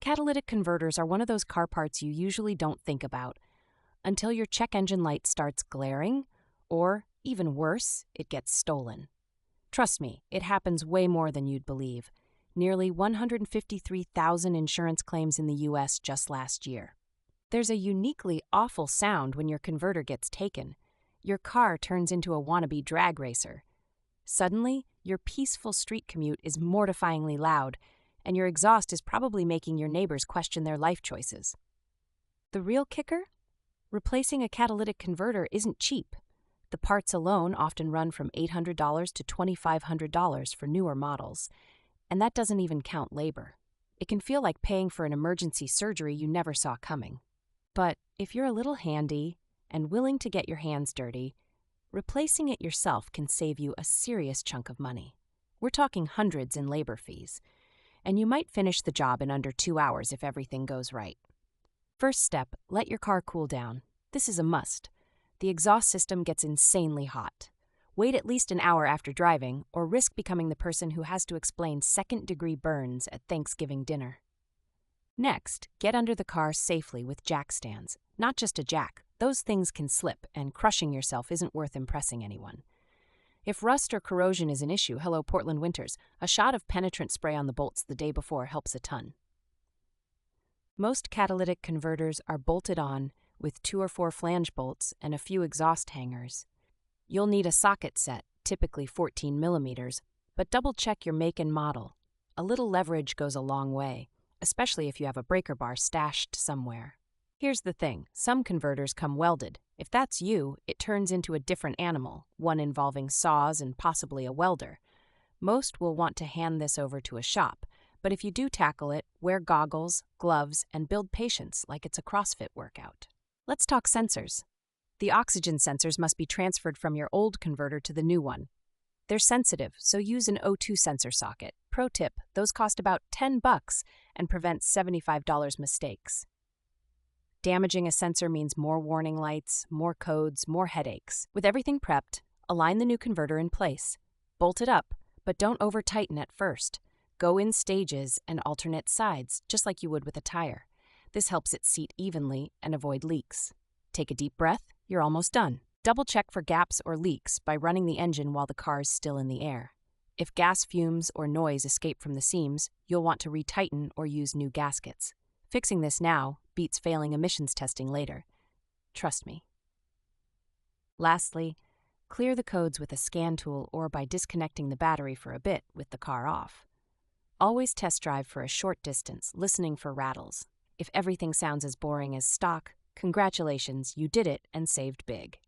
Catalytic converters are one of those car parts you usually don't think about until your check engine light starts glaring, or, even worse, it gets stolen. Trust me, it happens way more than you'd believe. Nearly 153,000 insurance claims in the US just last year. There's a uniquely awful sound when your converter gets taken. Your car turns into a wannabe drag racer. Suddenly, your peaceful street commute is mortifyingly loud, and your exhaust is probably making your neighbors question their life choices. The real kicker? Replacing a catalytic converter isn't cheap. The parts alone often run from $800 to $2,500 for newer models, and that doesn't even count labor. It can feel like paying for an emergency surgery you never saw coming. But if you're a little handy and willing to get your hands dirty, replacing it yourself can save you a serious chunk of money. We're talking hundreds in labor fees, and you might finish the job in under 2 hours if everything goes right. First step, let your car cool down. This is a must. The exhaust system gets insanely hot. Wait at least an hour after driving, or risk becoming the person who has to explain second-degree burns at Thanksgiving dinner. Next, get under the car safely with jack stands. Not just a jack. Those things can slip, and crushing yourself isn't worth impressing anyone. If rust or corrosion is an issue, hello Portland winters, a shot of penetrant spray on the bolts the day before helps a ton. Most catalytic converters are bolted on with 2 or 4 flange bolts and a few exhaust hangers. You'll need a socket set, typically 14 millimeters, but double-check your make and model. A little leverage goes a long way, especially if you have a breaker bar stashed somewhere. Here's the thing, some converters come welded. If that's you, it turns into a different animal, one involving saws and possibly a welder. Most will want to hand this over to a shop, but if you do tackle it, wear goggles, gloves, and build patience like it's a CrossFit workout. Let's talk sensors. The oxygen sensors must be transferred from your old converter to the new one. They're sensitive, so use an O2 sensor socket. Pro tip, those cost about $10 and prevent $75 mistakes. Damaging a sensor means more warning lights, more codes, more headaches. With everything prepped, align the new converter in place. Bolt it up, but don't over-tighten at first. Go in stages and alternate sides, just like you would with a tire. This helps it seat evenly and avoid leaks. Take a deep breath, you're almost done. Double-check for gaps or leaks by running the engine while the car is still in the air. If gas fumes or noise escape from the seams, you'll want to retighten or use new gaskets. Fixing this now beats failing emissions testing later. Trust me. Lastly, clear the codes with a scan tool or by disconnecting the battery for a bit with the car off. Always test drive for a short distance, listening for rattles. If everything sounds as boring as stock, congratulations, you did it and saved big.